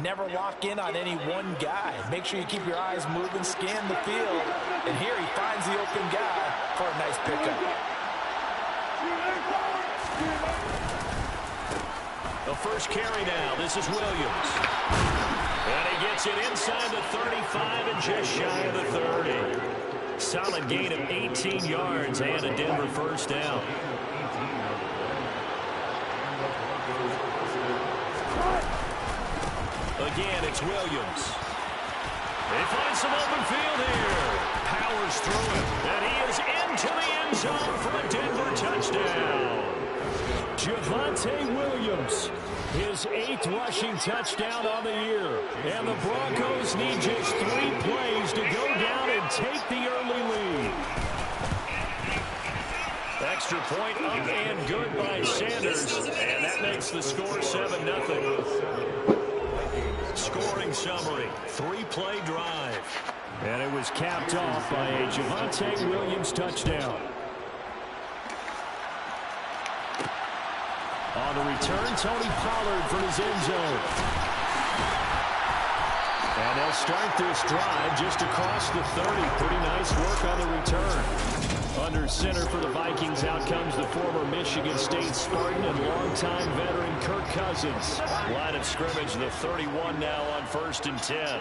Never lock in on any one guy. Make sure you keep your eyes moving, scan the field. And here he finds the open guy for a nice pickup. The first carry now. This is Williams. And he gets it inside the 35 and just shy of the 30. Solid gain of 18 yards and a Denver first down. Again, it's Williams. He finds some open field here. Powers through it. And he is into the end zone for a Denver touchdown. Javonte Williams, his 8th rushing touchdown on the year. And the Broncos need just 3 plays to go down and take the early lead. Extra point up and good by Sanders. And that makes the score 7-0. Scoring summary, 3-play drive. And it was capped off by a Javonte Williams touchdown. On the return, Tony Pollard from his end zone. And they'll start this drive just across the 30. Pretty nice work on the return. Under center for the Vikings, out comes the former Michigan State Spartan and longtime veteran Kirk Cousins. Line of scrimmage, the 31 now on 1st and 10.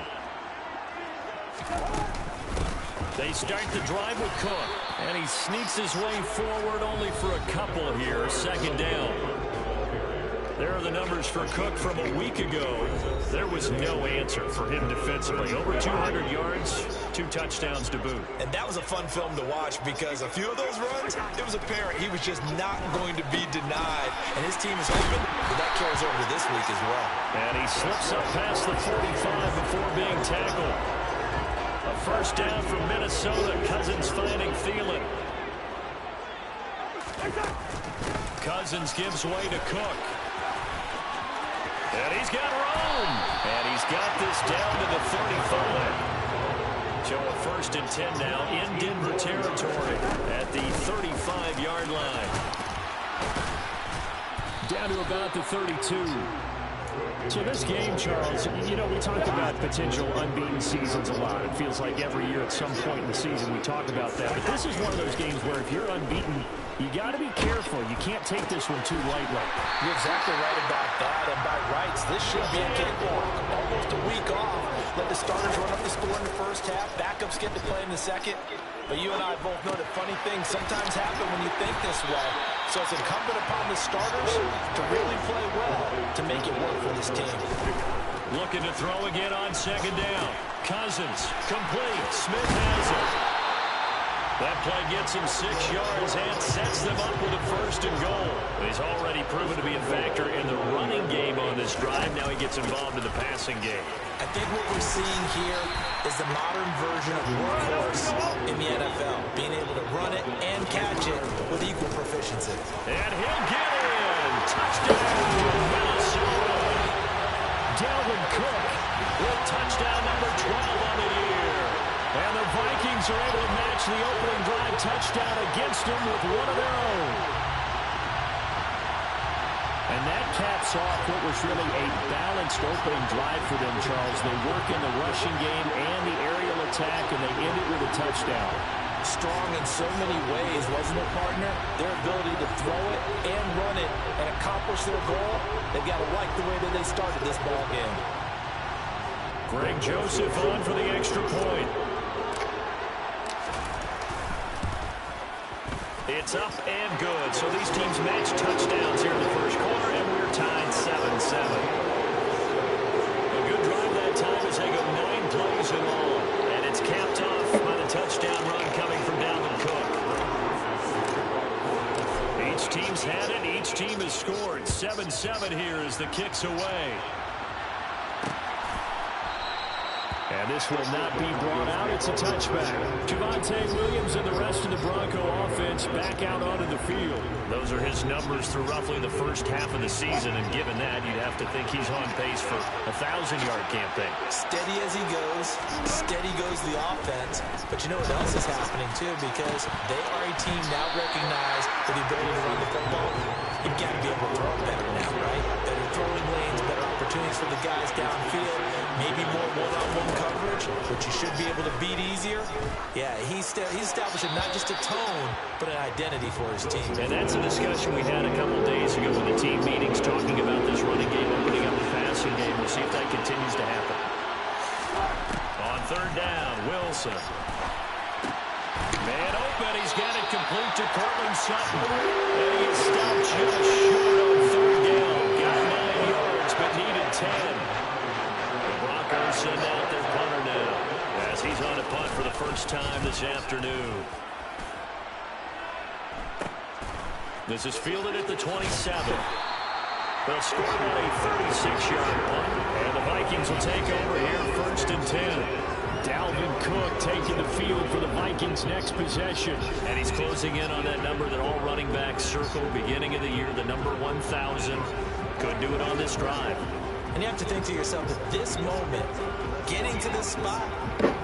They start the drive with Cook. And he sneaks his way forward only for a couple here. 2nd down. There are the numbers for Cook from a week ago. There was no answer for him defensively. Over 200 yards, 2 touchdowns to boot. And that was a fun film to watch because a few of those runs, it was apparent he was just not going to be denied. And his team is hoping that carries over to this week as well. And he slips up past the 45 before being tackled. A first down from Minnesota. Cousins finding Thielen. Cousins gives way to Cook. And he's got room. And he's got this down to the 35. So a 1st and 10 now in Denver territory at the 35-yard line. Down to about the 32. So this game, Charles, you know, we talked about potential unbeaten seasons a lot. It feels like every year at some point in the season we talk about that. But this is one of those games where if you're unbeaten, you got to be careful. You can't take this one too lightly. You're exactly right about that. And by rights, this should be a cakewalk. Almost a week off. Let the starters run up the score in the first half. Backups get to play in the second. But you and I both know that funny things sometimes happen when you think this way. So it's incumbent upon the starters to really play well to make it work for this team. Looking to throw again on 2nd down. Cousins, complete. Smith has it. That play gets him 6 yards and sets them up with a 1st and goal. He's already proven to be a factor in the running game on this drive. Now he gets involved in the passing game. I think what we're seeing here is the modern version of workhorse in the NFL. Being able to run it and catch it with equal proficiency. And he'll get in. Touchdown, Minnesota. Dalvin Cook with touchdown number 12 on the year. And the Vikings are able to match the opening drive touchdown against them with one of their own. And that caps off what was really a balanced opening drive for them, Charles. They work in the rushing game and the aerial attack, and they end it with a touchdown. Strong in so many ways, wasn't it, partner? Their ability to throw it and run it and accomplish their goal, they've got to like the way that they started this ball game. Greg Joseph on for the extra point. It's up and good. So these teams match touchdowns here in the first quarter, and we're tied 7-7. A good drive that time as they go 9 plays in all. And it's capped off by the touchdown run coming from Dalvin Cook. Each team's had it. Each team has scored. 7-7 here as the kick's away. And this will not be brought out. It's a touchback. Javonte Williams and the rest of the Bronco offense back out onto the field. Those are his numbers through roughly the first half of the season. And given that, you'd have to think he's on pace for a 1,000-yard campaign. Steady as he goes. Steady goes the offense. But you know what else is happening, too? Because they are a team now recognized for the ability to run the football. You've got to be able to throw it better now, right? Better throwing lanes, better opportunities opportunities for the guys downfield, maybe more one-on-one coverage, which you should be able to beat easier. Yeah, he's establishing not just a tone, but an identity for his team. And that's a discussion we had a couple days ago in the team meetings talking about this running game opening up the passing game. We'll see if that continues to happen. On third down, Wilson. Man open, he's got it complete to Cortland Sutton. And he is stopped just short on third down. Got 9 yards, but needed 10. The Broncos send out their punter now, as he's on a punt for the first time this afternoon. This is fielded at the 27. They'll score on a 36-yard punt. And the Vikings will take over here, 1st and 10. Dalvin Cook taking the field for the Vikings' next possession. And he's closing in on that number that all running backs circle beginning of the year, the number 1,000. Could do it on this drive. And you have to think to yourself that this moment, getting to this spot,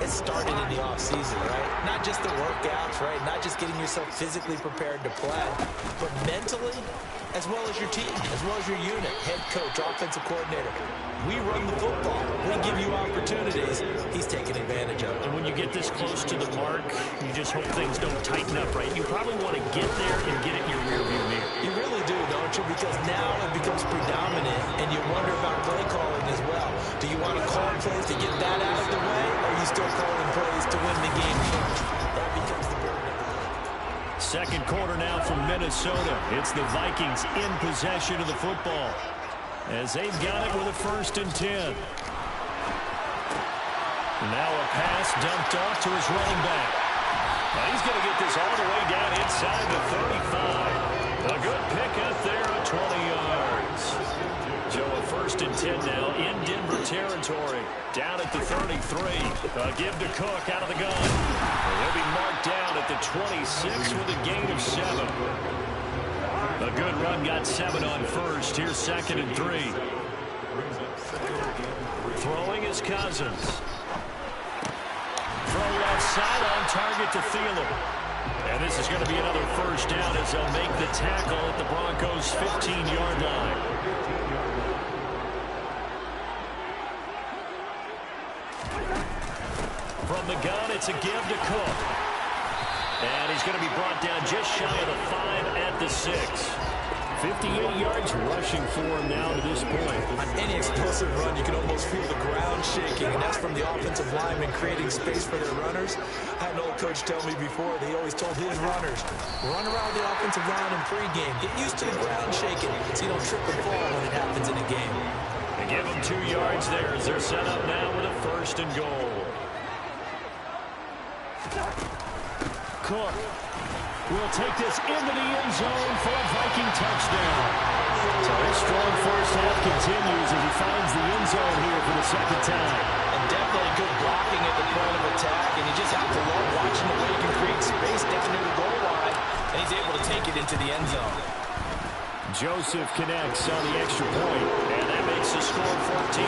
it started in the offseason, right? Not just the workouts, right? Not just getting yourself physically prepared to play, but mentally, as well as your team, as well as your unit, head coach, offensive coordinator. We run the football. We give you opportunities. He's taking advantage of it. And when you get this close to the mark, you just hope things don't tighten up, right? You probably want to get there and get it in your rearview mirror. You really do, don't you? Because now it becomes predominant, and you wonder about play calling as well. Do you want to call plays to get that out of the way, or are you still calling plays to win the game first? That becomes the burden of the play. Second quarter now from Minnesota. It's the Vikings in possession of the football, as they've got it with a 1st and 10. Now a pass dumped off to his running back. Now he's going to get this all the way down inside the 35. A good pickup there at 20 yards. So a 1st and 10 now in Denver territory. Down at the 33. Give to Cook out of the gun. He'll be marked down at the 26 with a gain of 7. A good run, got 7 on first. Here's 2nd and 3. Throwing is Cousins. Throw left side on target to Thielen. And this is going to be another 1st down as they'll make the tackle at the Broncos' 15-yard line. From the gun, it's a give to Cook. And he's going to be brought down just shy of the 5 at the 6. 58 yards rushing for him now to this point. On any explosive run, you can almost feel the ground shaking, and that's from the offensive linemen creating space for their runners. I had an old coach tell me before, he always told his runners, run around the offensive line in pregame. Get used to the ground shaking so you don't trip and fall when it happens in a game. They give them 2 yards there as they're set up now with a 1st and goal. Cook will take this into the end zone for a Viking touchdown. So his strong first half continues as he finds the end zone here for the 2nd time. And definitely good blocking at the point of attack, and you just have to love watching the way he can create space down near the goal line, and he's able to take it into the end zone. Joseph connects on the extra point, and that makes the score 14-7.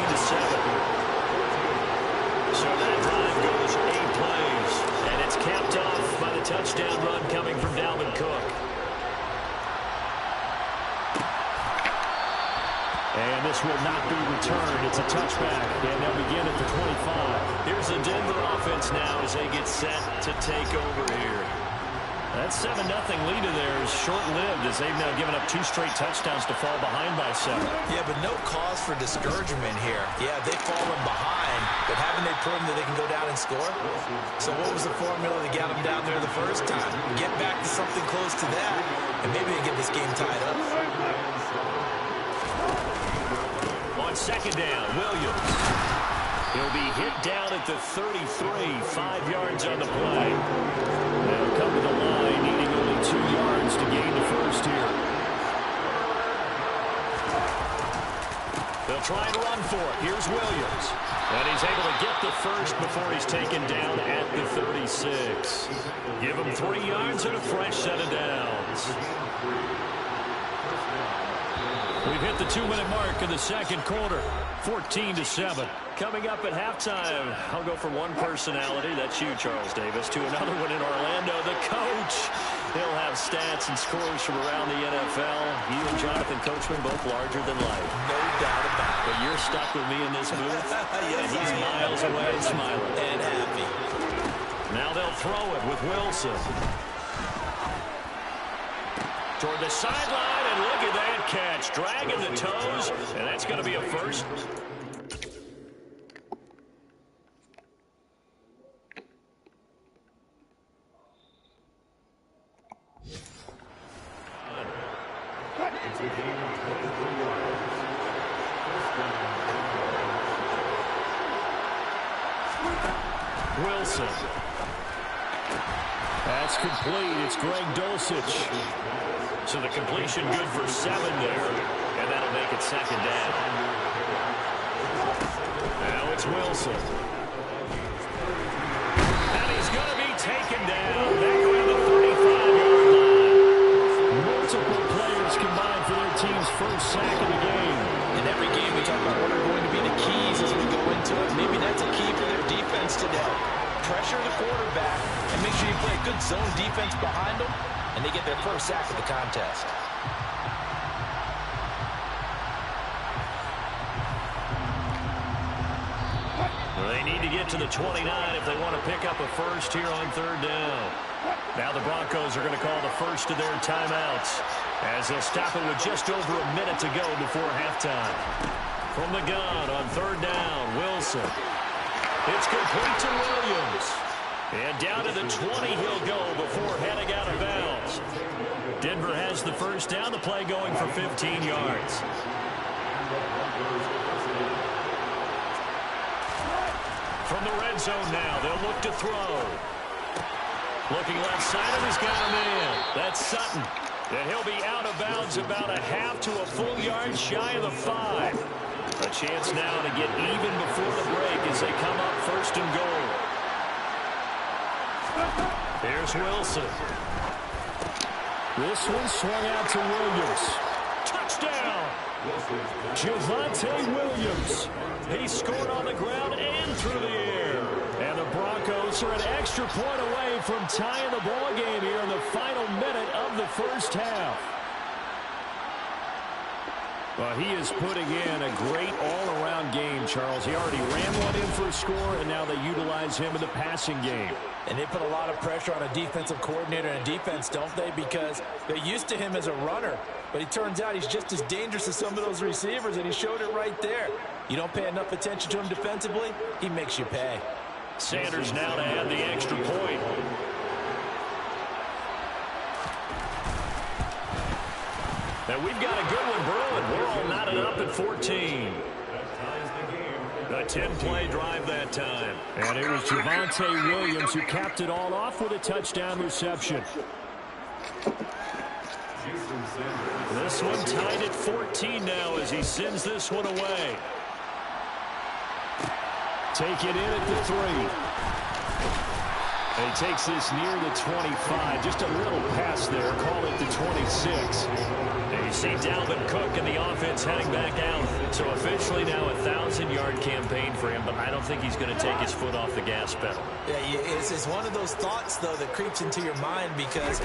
So that drive goes 8 plays, and it's capped off by the touchdown run coming from Dalvin Cook. And this will not be returned. It's a touchback, and they'll begin at the 25. Here's the Denver offense now as they get set to take over here. That 7-0 lead of theirs short-lived as they've now given up 2 straight touchdowns to fall behind by 7. Yeah, but no cause for discouragement here. Yeah, they've fallen behind, but haven't they proven that they can go down and score? So what was the formula that got them down there the first time? Get back to something close to that, and maybe they get this game tied up. On 2nd down, Williams. He'll be hit down at the 33, 5 yards on the play. They'll come to the line, needing only 2 yards to gain the 1st here. They'll try and run for it. Here's Williams. And he's able to get the 1st before he's taken down at the 36. Give him 3 yards and a fresh set of downs. We've hit the 2-minute mark in the second quarter. 14-7. Coming up at halftime, I'll go from one personality, that's you, Charles Davis, to another one in Orlando, the coach. He'll have stats and scores from around the NFL. You and Jonathan Coachman both larger than life. No doubt about it. But you're stuck with me in this booth, and he's miles away smiling. And happy. Now they'll throw it with Wilson. Toward the sideline, and look at that catch. Dragging the toes, and that's going to be a first. Wilson. That's complete. It's Greg Dulcich. So the completion good for 7 there, and that'll make it second down. Now it's Wilson. And he's going to be taken down back around the 35-yard line. Multiple players combined for their team's first sack of the game. In every game we talk about what are going to be the keys as we go into it. Maybe that's a key for their defense today. Pressure the quarterback and make sure you play a good zone defense behind them, and they get their first sack of the contest. Well, they need to get to the 29 if they want to pick up a first here on third down. Now the Broncos are going to call the first of their timeouts as they'll stop it with just over a minute to go before halftime. From the gun on third down, Wilson. It's complete to Williams. And down to the 20 he'll go before heading out of bounds. Denver has the first down. The play going for 15 yards. From the red zone now, they'll look to throw. Looking left side, and he's got him in. That's Sutton. And he'll be out of bounds about a half to a full yard shy of the 5. A chance now to get even before the break as they come up first and goal. Here's Wilson. This one swung out to Williams. Touchdown! Javonte Williams. He scored on the ground and through the air. And the Broncos are an extra point away from tying the ball game here in the final minute of the first half. Well, he is putting in a great all-around game, Charles. He already ran one in for a score, and now they utilize him in the passing game. And they put a lot of pressure on a defensive coordinator and defense, don't they? Because they're used to him as a runner. But it turns out he's just as dangerous as some of those receivers, and he showed it right there. You don't pay enough attention to him defensively, he makes you pay. Sanders now to add the extra point. And we've got a good one brewing. We're all knotted up at 14. A 10-play drive that time. And it was Javonte Williams who capped it all off with a touchdown reception. This one tied at 14 now as he sends this one away. Take it in at the 3. And he takes this near the 25. Just a little pass there. Call it the 26. And you see Dalvin Cook and the offense heading back out. So officially now a 1,000-yard campaign for him, but I don't think he's going to take his foot off the gas pedal. Yeah, it's one of those thoughts, though, that creeps into your mind because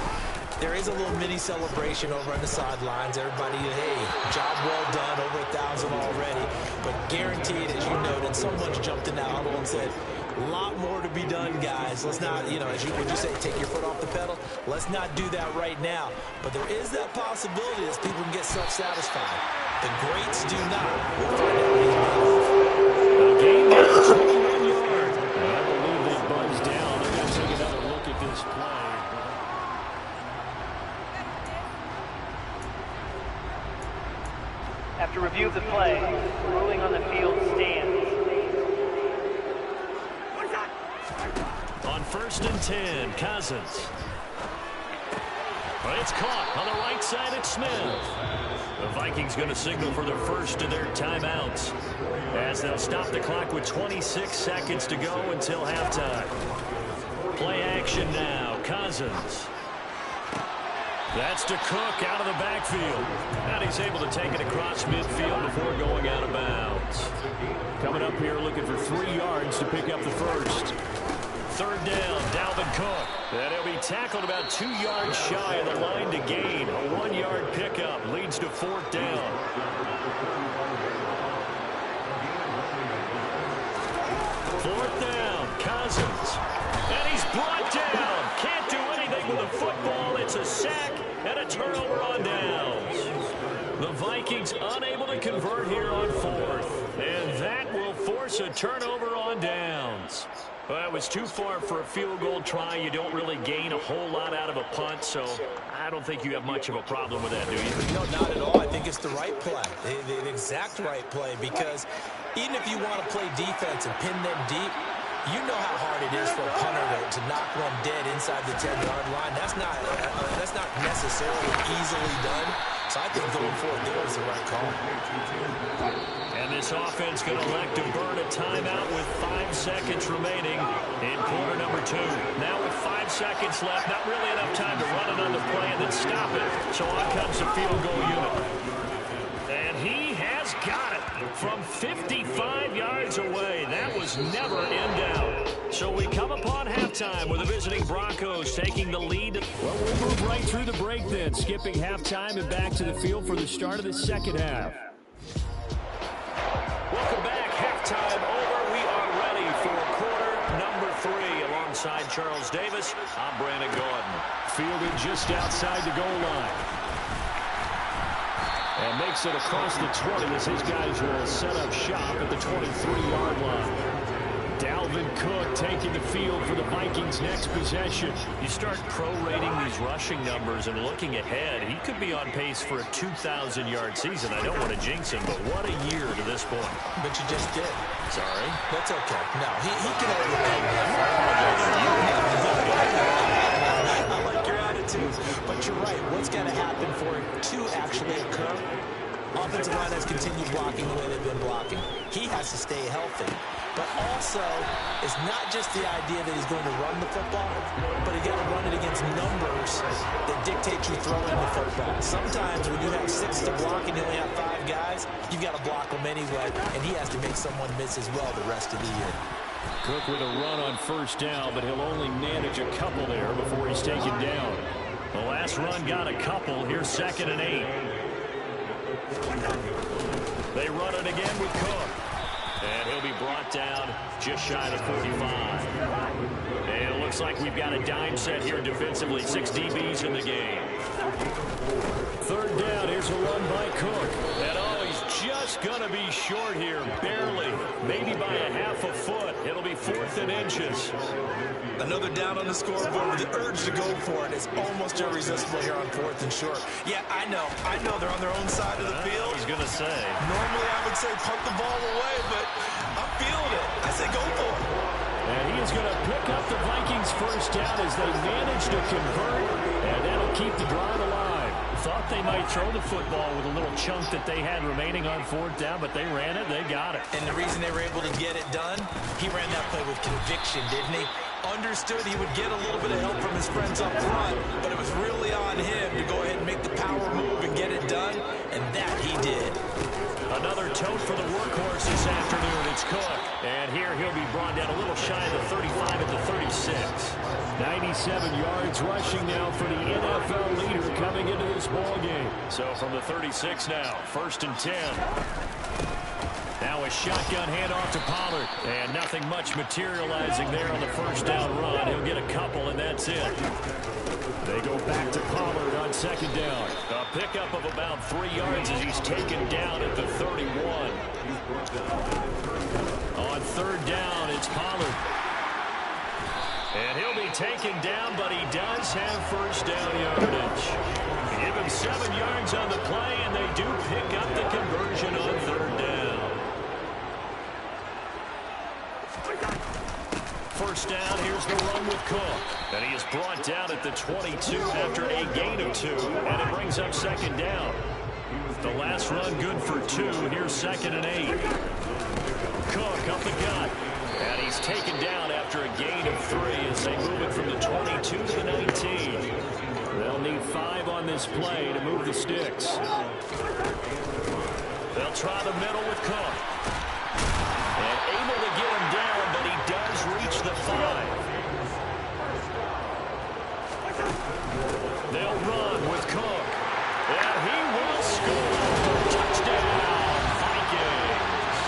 there is a little mini celebration over on the sidelines. Everybody, hey, job well done, over 1,000 already. But guaranteed, as you noted, someone's jumped in that huddle and said, a lot more to be done, guys. Let's not, you know, as you would you say, take your foot off the pedal. Let's not do that right now. But there is that possibility that people can get self-satisfied. The greats do not. We'll find out. A game down 21 yards. I believe they buzzed down. They're going to take another look at this play. After review of the play, the ruling on the field stands. On 1st and 10, Cousins. Well, it's caught on the right side at Smith. The Vikings going to signal for the first of their timeouts as they'll stop the clock with 26 seconds to go until halftime. Play action now. Cousins. That's to Cook out of the backfield. And he's able to take it across midfield before going out of bounds. Coming up here looking for 3 yards to pick up the first. Third down, Dalvin Cook. And he'll be tackled about 2 yards shy of the line to gain. A 1-yard pickup leads to 4th down. Fourth down, Cousins. And he's brought down. Can't do anything with the football. It's a sack and a turnover on downs. The Vikings unable to convert here on 4th. And that will force a turnover on downs. Well, it was too far for a field goal try. You don't really gain a whole lot out of a punt, so I don't think you have much of a problem with that, do you? No, not at all. I think it's the right play, the exact right play, because even if you want to play defense and pin them deep, you know how hard it is for a punter to knock one dead inside the 10-yard line. That's not necessarily easily done. So I think going for it there is the right call. And this offense going to elect to burn a timeout with 5 seconds remaining in quarter number 2. Now with 5 seconds left, not really enough time to run another play and then stop it. So on comes the field goal unit. And he has got it from 55 yards away. That was never in doubt. So we come upon halftime with the visiting Broncos taking the lead. Well, we'll move right through the break then, skipping halftime and back to the field for the start of the second half. Welcome back. Halftime over. We are ready for quarter number 3. Alongside Charles Davis, I'm Brandon Gordon. Fielded just outside the goal line. And makes it across the 20 as his guys will set up shop at the 23-yard line. Dalvin Cook taking the field for the Vikings' next possession. You start prorating these rushing numbers and looking ahead, he could be on pace for a 2,000-yard season. I don't want to jinx him, but what a year to this point. But you just did. Sorry? That's okay. No, he can overcome that. I like your attitude. But you're right. What's got to happen for it to actually occur? Offensive line has continued blocking the way they've been blocking. He has to stay healthy. But also, it's not just the idea that he's going to run the football, but you got to run it against numbers that dictate you throwing the football. Sometimes when you have 6 to block and you only have 5 guys, you've got to block them anyway, and he has to make someone miss as well the rest of the year. Cook with a run on first down, but he'll only manage a couple there before he's taken down. The last run got a couple. Here's 2nd and 8. They run it again with Cook. And he'll be brought down just shy of 45. And it looks like we've got a dime set here defensively. 6 DBs in the game. Third down, here's a run by Cook. And oh, he's just going to be short here. Barely. Maybe by a half a foot. It'll be 4th and inches. Another down on the scoreboard with the urge to go for it. It's almost irresistible here on 4th and short. Yeah, I know they're on their own side of the field. I was going to say. Normally I would say punt the ball away, but I'm feeling it. I say go for it. And he is going to pick up the Vikings first down as they manage to convert, and that'll keep the drive alive. Thought they might throw the football with a little chunk that they had remaining on 4th down, but they ran it, they got it. And the reason they were able to get it done, he ran that play with conviction, didn't he? Understood he would get a little bit of help from his friends up front, but it was really on him to go ahead and make the power move and get it done, and that he did. Another tote for the workhorse this afternoon. It's Cook. And here he'll be brought down a little shy of the 35 at the 36. 97 yards rushing now for the NFL leader coming into this ball game. So from the 36 now, 1st and 10. Now a shotgun handoff to Pollard. And nothing much materializing there on the first down run. He'll get a couple, and that's it. They go back to Pollard on 2nd down. A pickup of about 3 yards as he's taken down at the 31. On 3rd down, it's Pollard. And he'll be taken down, but he does have first down yardage. Give him 7 yards on the play, and they do pick up the conversion on 3rd down. First down, here's the run with Cook. And he is brought down at the 22 after a gain of 2. And it brings up 2nd down. The last run good for 2. Here's 2nd and 8. Cook up the gut. And he's taken down after a gain of 3 as they move it from the 22 to the 19. They'll They'll need 5 on this play to move the sticks. They'll try the middle with Cook. And able to get him down, but he does reach the 5. They'll run with Cook. And he will score. Touchdown, Vikings.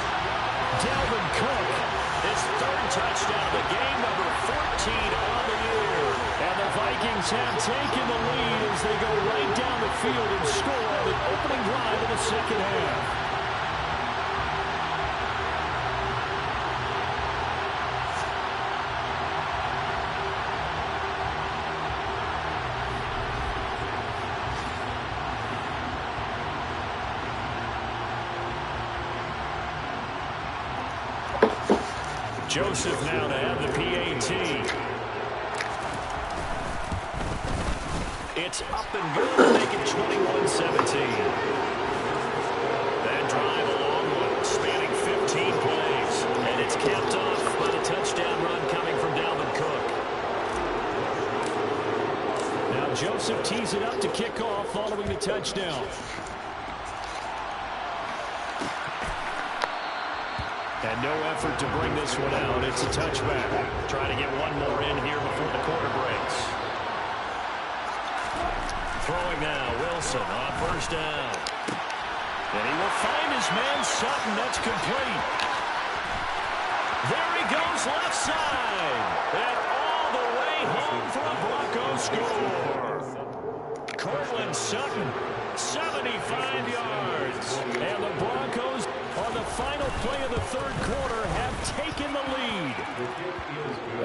Dalvin Cook, His 3rd touchdown of the game, number 14 on the year. and the Vikings have taken the lead as they go right down the field and score on the opening drive of the second half. Joseph now to have the PAT. It's up and good to make it 21-17. That drive a long one, spanning 15 plays. And it's capped off by the touchdown run coming from Dalvin Cook. Now Joseph tees it up to kick off following the touchdown. And no effort to bring this one out. It's a touchback. Trying to get one more in here before the quarter breaks. Throwing now, Wilson on 1st down. And he will find his man Sutton. That's complete. There he goes left side. And all the way home for a Broncos score. Cortland Sutton, 75 yards. And the Broncos, on the final play of the 3rd quarter, have taken the lead.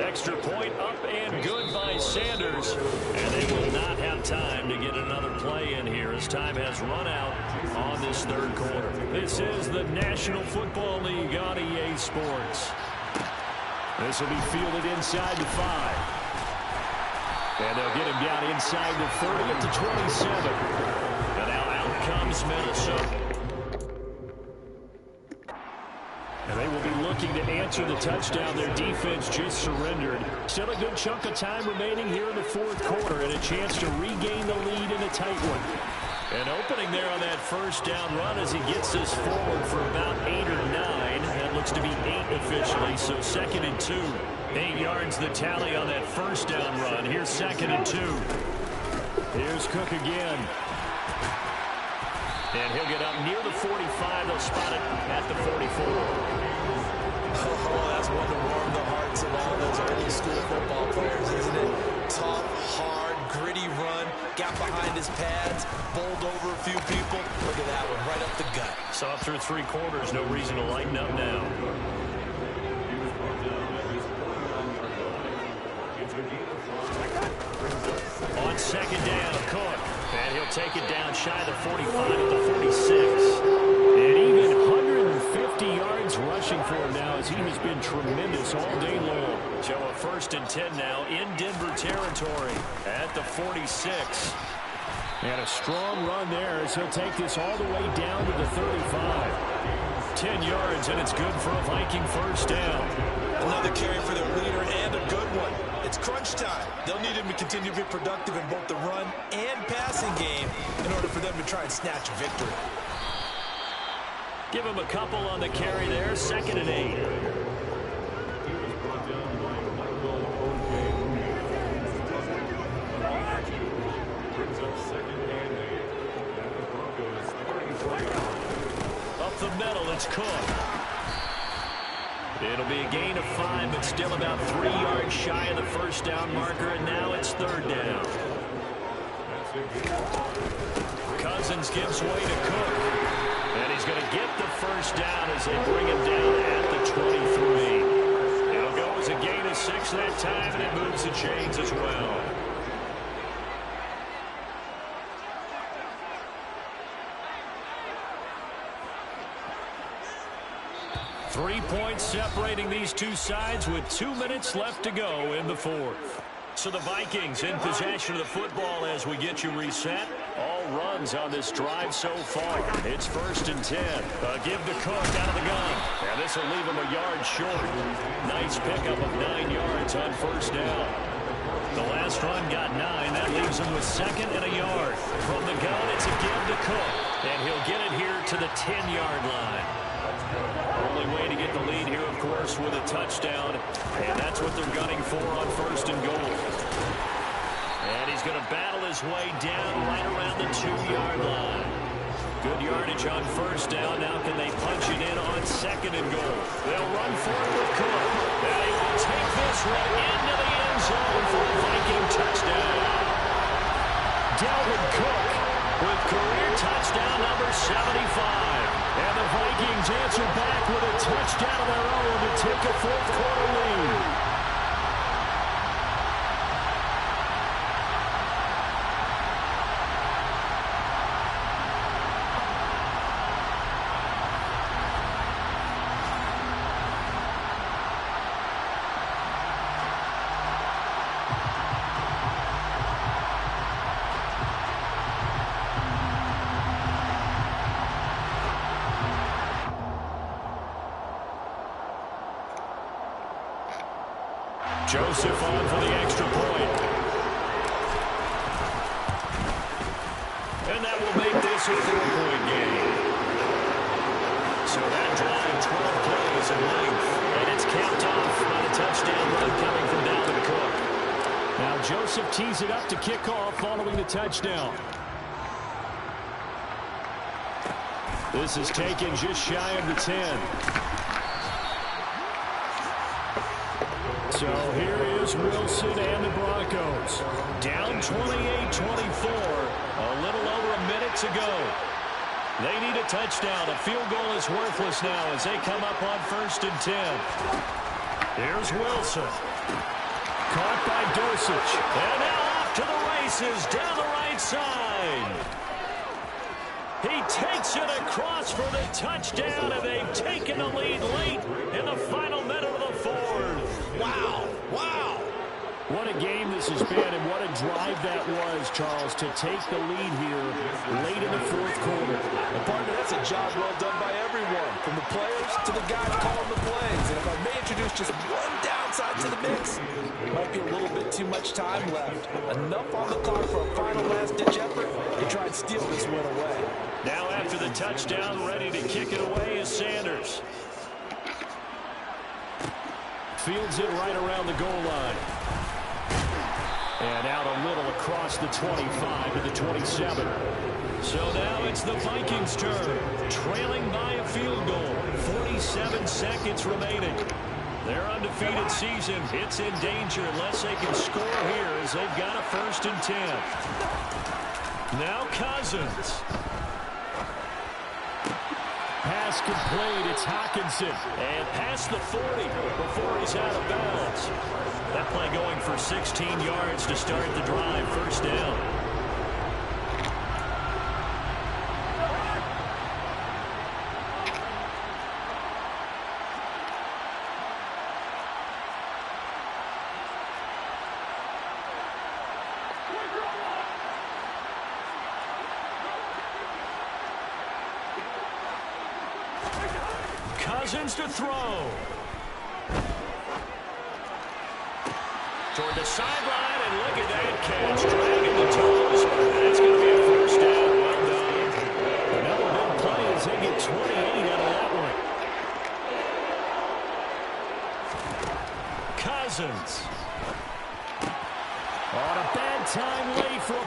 Extra point up and good by Sanders. And they will not have time to get another play in here as time has run out on this 3rd quarter. This is the National Football League on EA Sports. This will be fielded inside the 5. And they'll get him down inside the 30 at the 27. And now out comes Minnesota. And they will be looking to answer the touchdown their defense just surrendered. Still a good chunk of time remaining here in the 4th quarter and a chance to regain the lead in a tight one. And opening there on that 1st down run as he gets this forward for about 8 or 9. That looks to be 8 officially, so 2nd and 2. 8 yards the tally on that 1st down run. Here's 2nd and 2. Here's Cook again. And he'll get up near the 45. They'll spot it at the 44. Oh, that's one to warm the hearts of all those early school football players, isn't it? Tough, hard, gritty run. Got behind his pads, bowled over a few people. Look at that one, right up the gut. Saw through 3 quarters. No reason to lighten up now. On 2nd down, Cook. And he'll take it down shy of the 45 at the 46. And even 150 yards rushing for him now as he has been tremendous all day long. So a 1st and 10 now in Denver territory at the 46. And a strong run there as he'll take this all the way down to the 35. 10 yards, and it's good for a Viking 1st down. Another carry for their leader and a good one. It's crunch time. They'll need him to continue to be productive in both the run and passing game in order for them to try and snatch a victory. Give him a couple on the carry there. 2nd and 8. Up the middle, it's Cook. It'll be a gain of 5, but still about 3 yards shy of the 1st down marker, and now it's 3rd down. Cousins gives way to Cook. And he's going to get the 1st down as they bring him down at the 23. It'll go as a gain of 6 that time, and it moves the chains as well. Three points separating these two sides with 2 minutes left to go in the 4th. So the Vikings in possession of the football as we get you reset. All runs on this drive so far. It's 1st and 10. Give to Cook out of the gun. And this will leave him a yard short. Nice pickup of 9 yards on 1st down. The last run got 9. That leaves him with 2nd and a yard. From the gun, it's a give to Cook. And he'll get it here to the 10-yard line. Only way to get the lead here, of course, with a touchdown. And that's what they're gunning for on 1st and goal. And he's going to battle his way down right around the 2-yard line. Good yardage on 1st down. Now can they punch it in on 2nd and goal? They'll run forward with Cook. And he will take this one into the end zone for a Viking touchdown. Dalvin Cook with career touchdown number 75. And the Vikings answer back with a touchdown of their own to take a 4th-quarter lead. Joseph on for the extra point. And that will make this a 4-point game. So that drive, 12 plays in length. And it's capped off by the touchdown run coming from Dalvin Cook. Now Joseph tees it up to kick off following the touchdown. This is taken just shy of the 10. So here is Wilson and the Broncos. Down 28-24, a little over a minute to go. They need a touchdown. A field goal is worthless now as they come up on 1st and 10. Here's Wilson. Caught by Dosich. And now off to the races down the right side. He takes it across for the touchdown, and they've taken the lead late in the final minute of the 4th. Wow. Wow. What a game this has been, and what a drive that was, Charles, to take the lead here late in the 4th quarter. And partner, that's a job well done by everyone, from the players to the guys calling the plays. And if I may introduce just one downside to the mix, might be a little bit too much time left. Enough on the clock for a final last-ditch effort to try and steal this win away. Now after the touchdown, ready to kick it away is Sanders. Fields it right around the goal line. And out a little across the 25 to the 27. So now it's the Vikings' turn, trailing by a field goal. 47 seconds remaining. Their undefeated season, it's in danger unless they can score here as they've got a 1st and 10. Now Cousins. Pass complete. It's Hockenson. And past the 40 before he's out of bounds. That play going for 16 yards to start the drive. 1st down. Cousins to throw. Toward the sideline, and look at that catch. Dragging the toes. That's going to be a 1st down. Well done. Another big play as they get 28 out of that one. Cousins. On a bad time late for a